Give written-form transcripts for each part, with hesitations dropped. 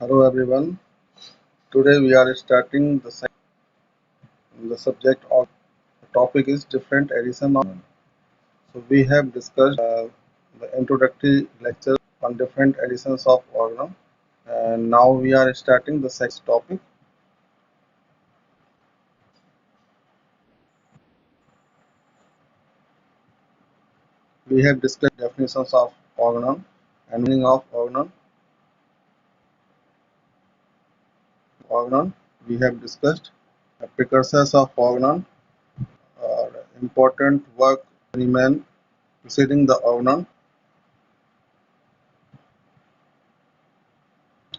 Hello everyone. Today we are starting the subject of the topic is different edition of. So we have discussed the introductory lecture on different editions of Organon, and now we are starting the second topic. We have discussed definitions of Organon and meaning of Organon. Organon. We have discussed the precursors of Organon, important work remain preceding the Organon.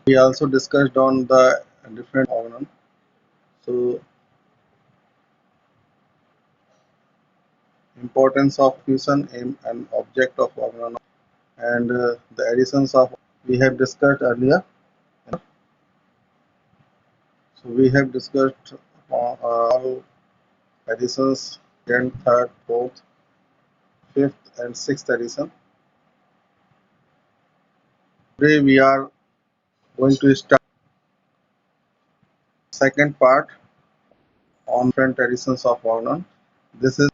We also discussed on the different Organon. So importance of fusion aim and object of Organon and the additions of we have discussed earlier. So we have discussed all additions, second, third, fourth, fifth, and sixth addition. Today we are going to start second part on different additions of Organon. This is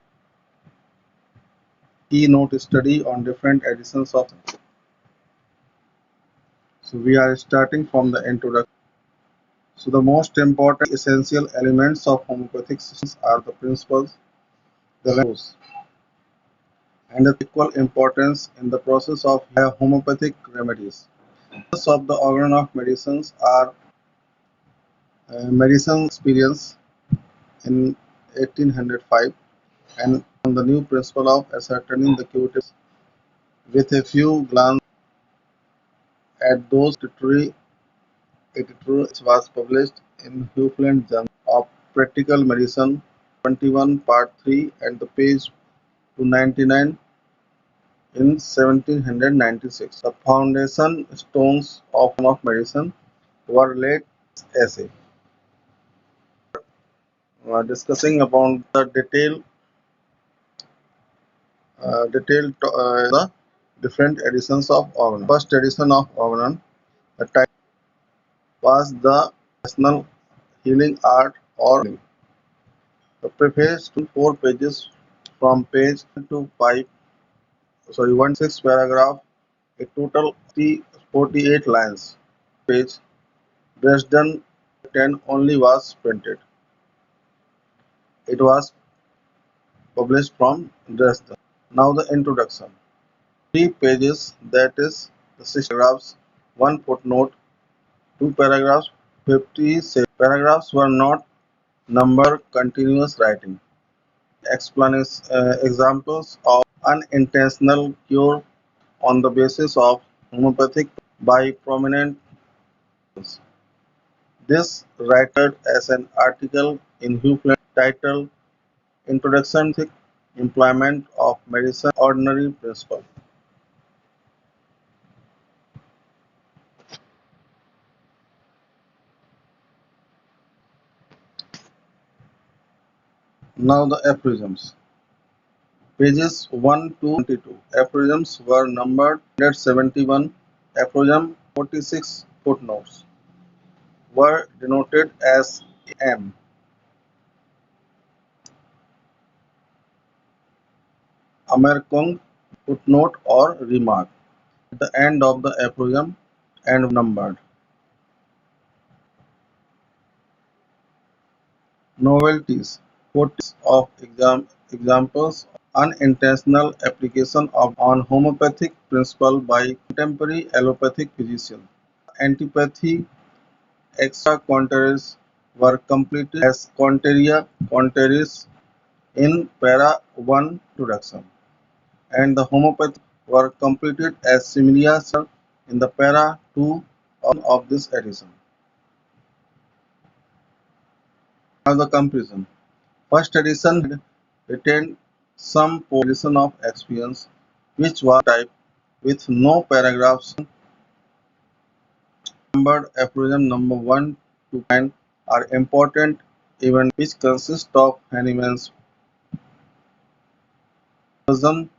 keynote study on different additions of. So we are starting from the introduction. So the most important essential elements of homeopathic systems are the principles, the rules, and the equal importance in the process of homeopathic remedies. Most of the organ of medicines are medicine experience in 1805 and on the new principle of ascertaining the curative with a few glance at those editorial was published in Huffland Journal of Practical Medicine 21 Part 3 and the page 299 in 1796. The foundation stones of medicine were laid essay, discussing about the the different editions of Organon. First edition of Organon, the title was the National Healing Art or Healing. The preface to 4 pages from page 1 to 5, sorry, 1 6 paragraph, a total of 48 lines. Page Dresden 10 only was printed. It was published from Dresden. Now the introduction. 3 pages, that is the 6 paragraphs, 1 footnote, 2 paragraphs, 57 paragraphs were not numbered continuous writing. Examples of unintentional cure on the basis of homeopathic by prominent persons. This written as an article in Huffland titled Introduction to Employment of Medicine Ordinary Principle. Now the aphorisms. Pages 1 to 22. Aphorisms were numbered 171. Aphorism 46 footnotes were denoted as M. Amerkung footnote or remark. At the end of the aphorism and numbered. Novelties. Quotes of examples unintentional application of on homeopathic principle by contemporary allopathic physicians. Antipathy extra contraries were completed as contraria contraries in para 1 introduction, and the homeopathy were completed as similia in the para 2 of this edition. Now the comparison. First edition retained some portion of experience, which was type with no paragraphs. Numbered aphorism number 1 to 9 are important events which consist of Hahnemann's version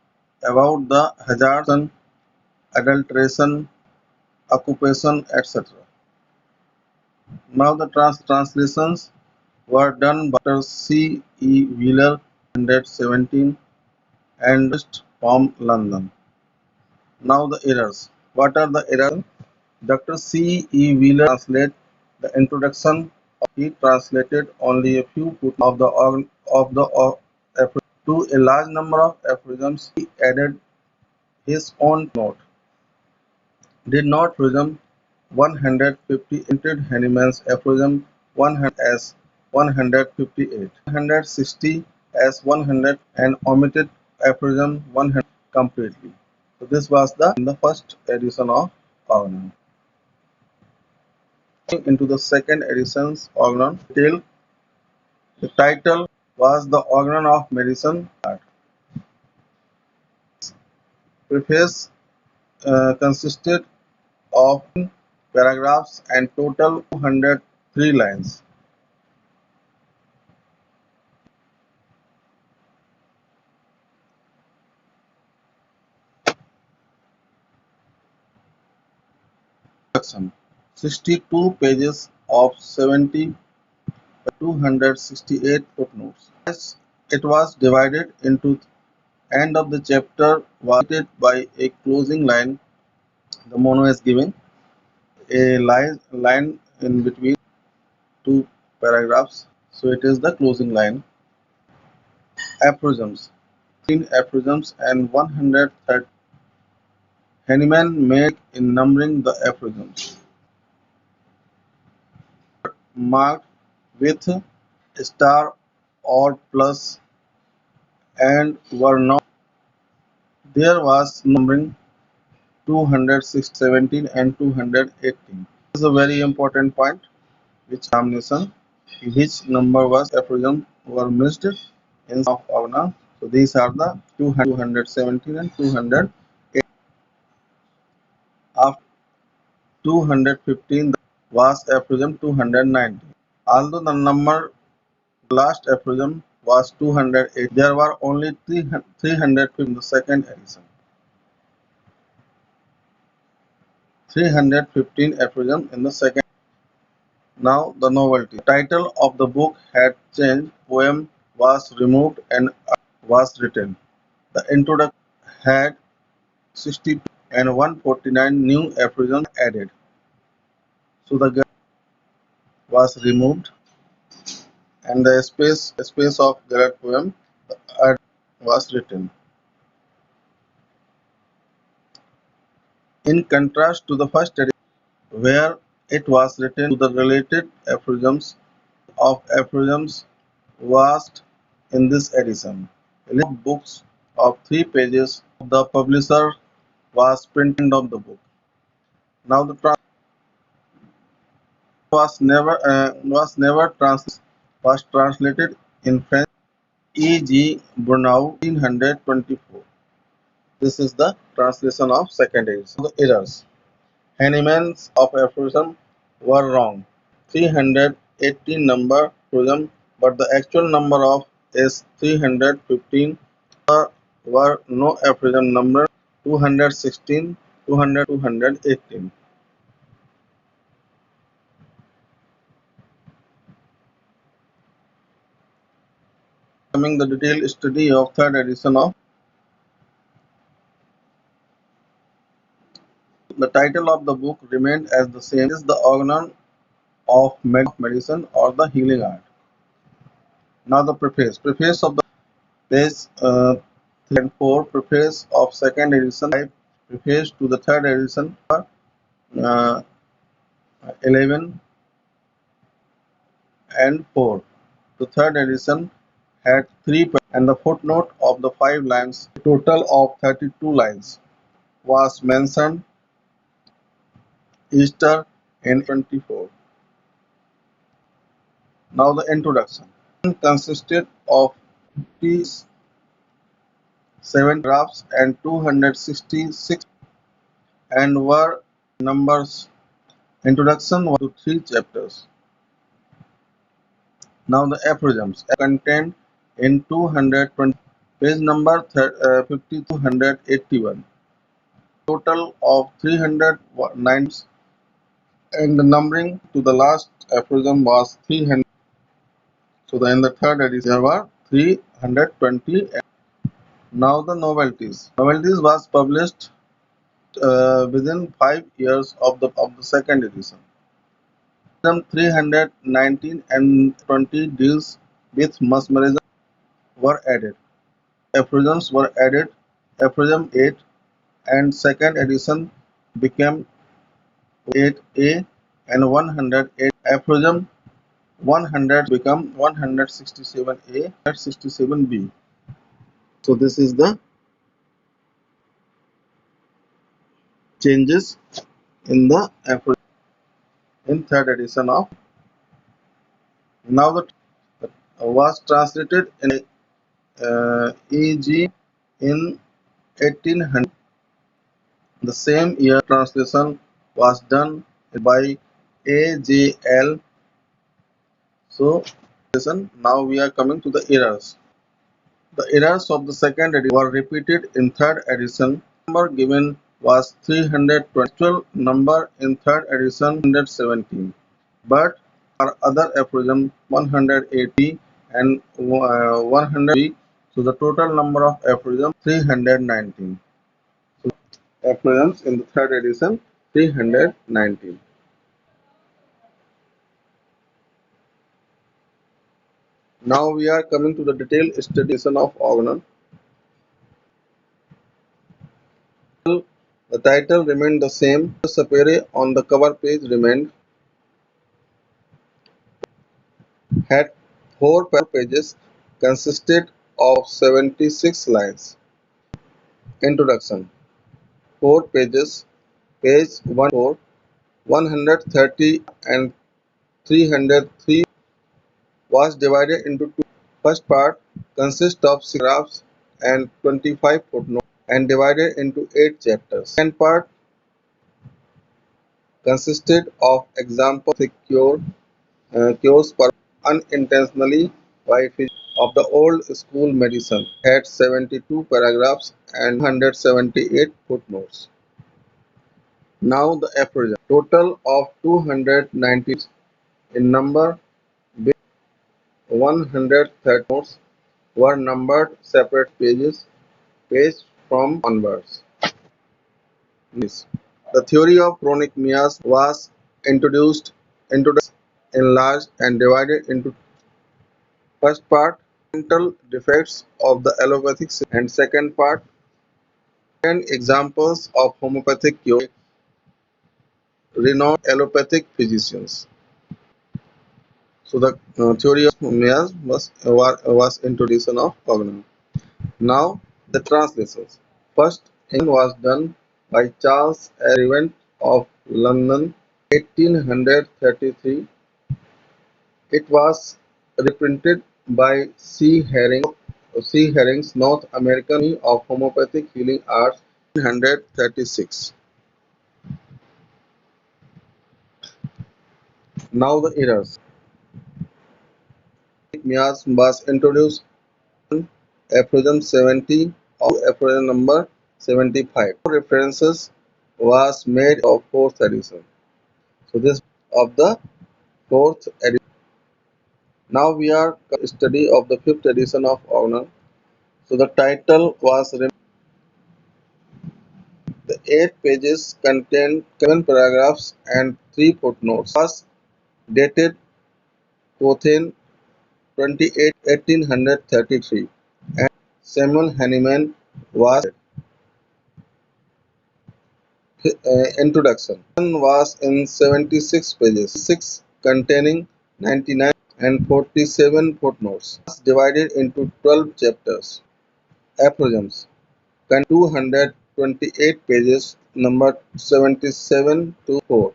about the hazards, adulteration, occupation, etc. Now the translations were done by Dr. C. E. Wheeler 1917 and from London. Now the errors. What are the errors? Dr. C. E. Wheeler translated the introduction. He translated only a few footnotes of the aphorisms. To a large number of aphorisms, he added his own note. Did not aphorism 150 entered Hahnemann's aphorism 100 as 158, 160 as 100 and omitted aphorism 100 completely. So this was the first edition of Organon. Into the second edition's Organon detail, the title was The Organon of Medicine Art. Preface consisted of paragraphs and total 203 lines. Introduction: 62 pages of 70 by 268 footnotes. As it was divided into end of the chapter was completed by a closing line. The mono is giving a line in between two paragraphs, so it is the closing line. Aphorisms: 13 aphorisms and 130 Hahnemann made in numbering the aphorisms. Marked with star or plus and were not. There was numbering 217 and 218. This is a very important point which examination which number was aphorism were missed in of Organon. So these are the 217 and 208. After 215 was aphorism 290. Although the number last aphorism was 208, there were only 350 in the second edition. 315 aphorism in the second. Now the novelty. The title of the book had changed, poem was removed and was written. The introduction had 62 and 149 new aphorisms added. So the guide was removed and the space of Garrett poem was written. In contrast to the first edition, where it was written to the related aphorisms of aphorisms vast in this edition. A list of books of 3 pages of the publisher was printed of the book. Now the translation was translated in French. E. G. Brunau 1824. This is the translation of second edition. The errors. Hahnemann's of aphorism were wrong. 318 number aphorism, but the actual number of is 315. There were no aphorism number 216, 200, 218. Coming the detailed study of third edition of the title of the book remained as the same. It is the Organon of medicine or the healing art. Now the preface. Preface of the page 3 and 4. Preface of second edition. 5. Preface to the third edition. 11 and 4. The third edition had 3 and the footnote of the 5 lines. A total of 32 lines was mentioned. Easter in 24. Now the introduction consisted of 57 drafts and 266 and were numbers. Introduction was to 3 chapters. Now the aphorisms contained in 220 page number 5281. Total of 309 and the numbering to the last aphorism was 300. So in the third edition there were 320. Now the novelties. Novelties was published within 5 years of the second edition. Aphorism 319 and 20 deals with mesmerism were added. Aphorisms were added. Aphorism 8 and second edition became 8A and 108. Aphorism 100 become 167A, 167B. So this is the changes in the aphorism in third edition of. Now the was translated in EG in 1800. The same year translation was done by AJL. So now we are coming to the errors. The errors of the second edition were repeated in third edition. The number given was 320. Actual number in third edition 117, but for other aphorism 180 and 100. So the total number of aphorisms 319. So aphorisms in the third edition 319. Now we are coming to the detailed study of Organon. The title remained the same. The sapere on the cover page remained. Had 4 pages, consisted of 76 lines. Introduction. 4 pages. Page 1, 130 and 303 was divided into two. First part consists of 6 paragraphs and 25 footnotes and divided into 8 chapters. Second part consisted of examples of cures unintentionally by physicians of the old school medicine. Had 72 paragraphs and 178 footnotes. Now the aphorism. Total of 290 in number, 130 notes were numbered separate pages, page from onwards. The theory of chronic miasm was introduced, enlarged and divided into first part mental defects of the allopathic system and second part 10 examples of homeopathic cure renowned allopathic physicians. So the theory of miasm was introduction of Organon. Now the translations. First was done by Charles Revent of London, 1833. It was reprinted by C. Herring's North American Journal of Homeopathic Healing Arts, 1836. Now the errors. Miasm was introduced on aphorism 70 of aphorism number 75. References was made of fourth edition. So this of the fourth edition. Now we are study of the fifth edition of Organon. So the title was the 8 pages contained 7 paragraphs and 3 footnotes. Was dated Cothen 28 1833 and Samuel Hahnemann was introduction. Was in 76 pages, 6 containing 99 and 47 footnotes. Was divided into 12 chapters. Aphorisms. 228 pages, numbered 77 to 4.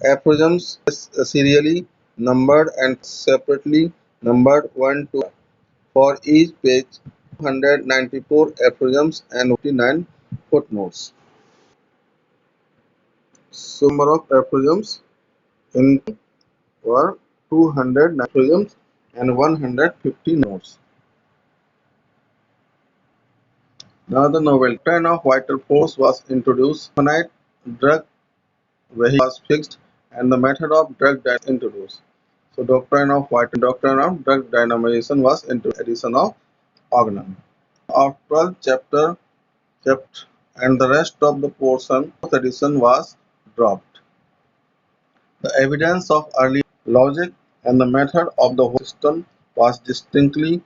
Aphorisms serially numbered and separately numbered 1 to 5. For each page, 294 aphorisms and 59 footnotes. So number of aphorisms in were 200 aphorisms and 150 notes. Now the novel doctrine of vital force was introduced. Finite drug vehicle was fixed and the method of drug introduced. So doctrine of drug dynamization was introduced edition of Organon. Of 12 chapter and the rest of the portion of edition was dropped. The evidence of early logic and the method of the whole system was distinctly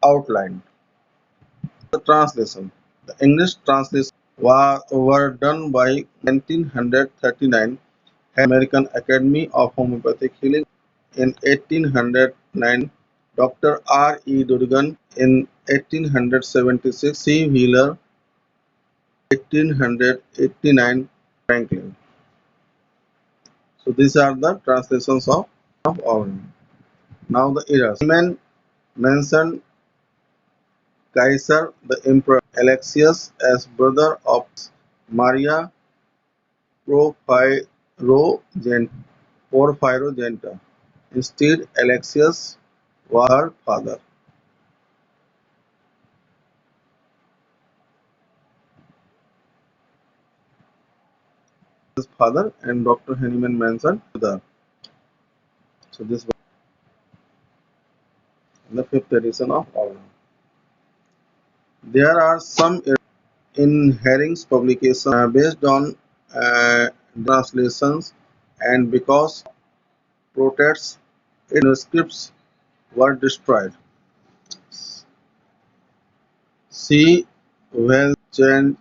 outlined. The translation. The English translation were done by 1939 American Academy of Homeopathic Healing in 1809, Dr. R. E. Durgan in 1876, C. Wheeler 1889, Franklin. So these are the translations of Organon. Now the eras. Simon mentioned Caesar the Emperor Alexius as brother of Maria Porphyrogenta. Instead, Alexius was her father. His father and Dr. Henneman mentioned brother. So this was in the fifth edition of Organon. There are some errors in Herring's publication based on translations, and because protests its manuscripts were destroyed. She will change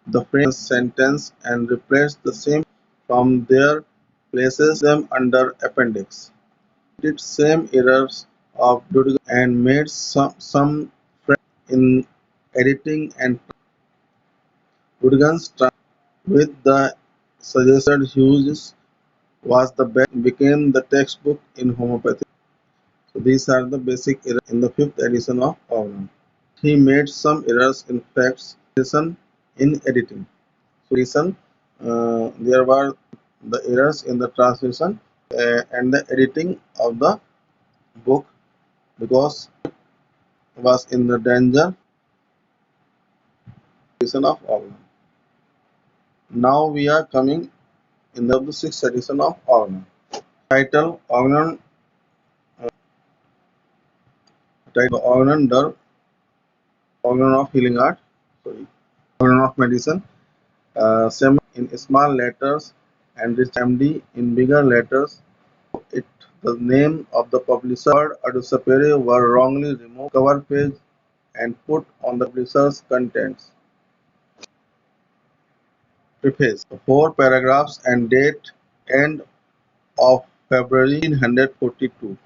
the French sentence and replace the same from their places them under appendix. Did same errors of Dudgan and made some French in editing and Dudgan's with the suggested uses was the best became the textbook in homeopathy. So these are the basic errors in the fifth edition of Organon. He made some errors in facts in editing. So there were the errors in the translation and the editing of the book because was in the danger edition of Organon. Now we are coming in the sixth edition of Organon. Title Organon title Organon der Organon of Healing Art. Sorry, Organon of Medicine. Semi in small letters and MD in bigger letters. It the name of the publisher word Adusapere were wrongly removed cover page and put on the publisher's contents. Preface. 4 paragraphs and date end of February 1942.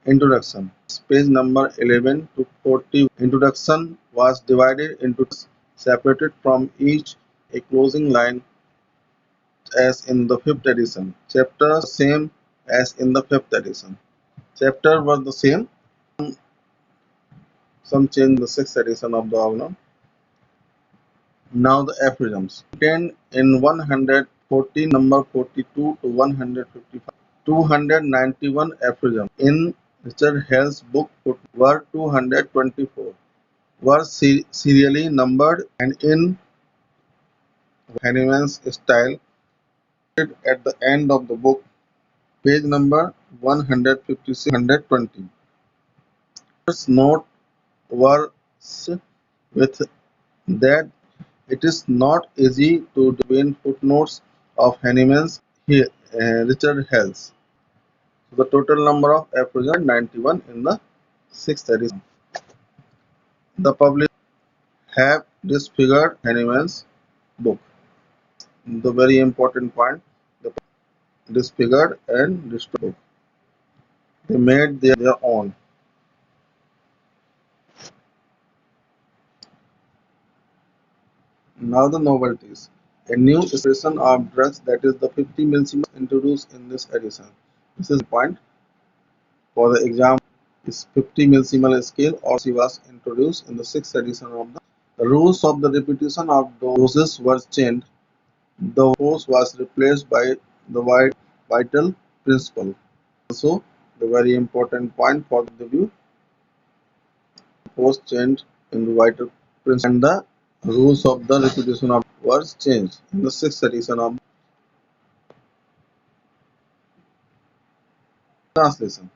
Introduction. Page number 11 to 40. Introduction was divided into separated from each a closing line as in the fifth edition. Chapters same as in the fifth edition. Chapter was the same. Some change in the sixth edition of the Organon. Now the aphorisms. Contained in 114 number 42 to 155. 291 aphorisms in Richard Hell's book were 224. Were serially numbered and in Henneman's style at the end of the book, page number 156-120. First note was with that it is not easy to define footnotes of Henneman's Richard Hell's. So the total number of aphorisms 91 in the sixth edition. The publishers have disfigured Henneman's book. The very important point, the disfigured and destroyed book. They made their own. Now the novelties. A new expression of drugs that is the 50 millisieverts introduced in this edition. This is the point. For the example, is 50 millisieverts scale or she was introduced in the sixth edition of the rules of the repetition of doses were changed. The force was replaced by the vital principle. Also, the very important point for the view, force changed in the vital principle and the rules of the repetition of was changed in the sixth edition of. Translation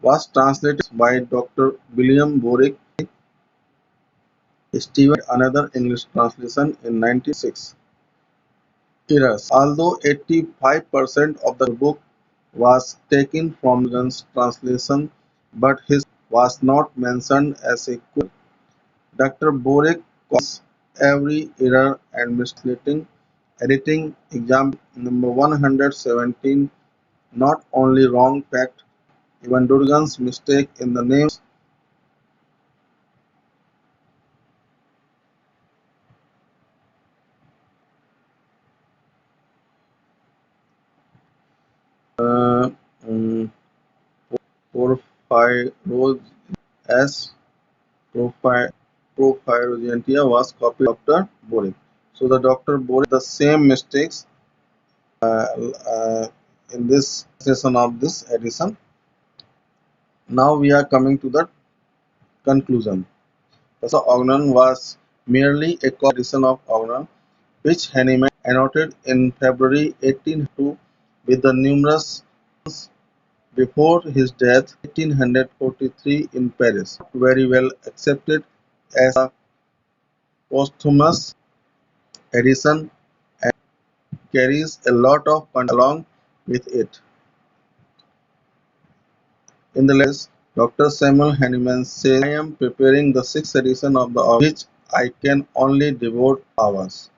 was translated by Dr. William Borick Stewart, another English translation in 1906. Errors. Although 85% of the book was taken from Organ's translation, but his was not mentioned as a quote. Dr. Borick calls every error and misleading. Editing example number 117 not only wrong fact, even Durgan's mistake in the names uh, um, Porphyros as Porphyrogentia was copied by Dr. Borick. So the Dr. Borick the same mistakes uh, in this session of this edition. Now we are coming to the conclusion. So Organon was merely a copy edition of Organon, which Hahnemann annotated in February 1802 with the numerous before his death 1843 in Paris. Very well accepted as a posthumous edition and carries a lot of content along with it. In the latest, Dr. Samuel Hahnemann says, I am preparing the sixth edition of the Organon, which I can only devote hours.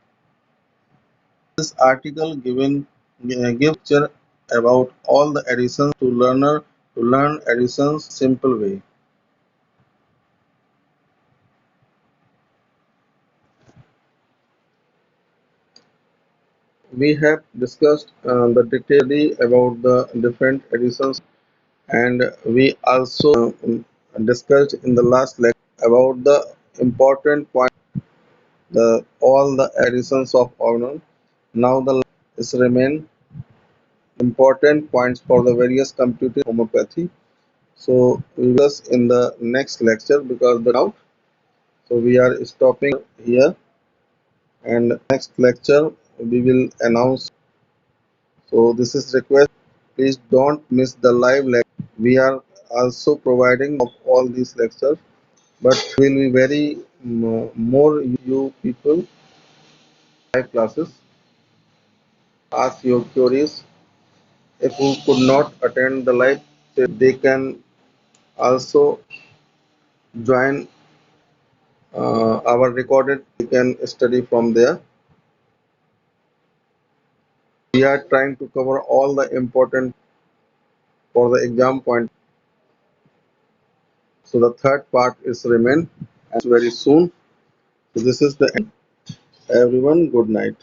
This article gives lecture about all the editions to learn editions simple way. We have discussed the detail about the different editions, and we also discussed in the last lecture about the important point, the all the editions of Organon. Now the is remain important points for the various computing homeopathy. So we will discuss in the next lecture because the out. So we are stopping here, and next lecture we will announce. So this is request. Please don't miss the live lecture. We are also providing of all these lectures, but will be very more you people live classes. Ask your queries. If you could not attend the live, they can also join our recorded. You can study from there. We are trying to cover all the important for the exam point. So the third part is remain and very soon. So this is the end. Everyone, good night.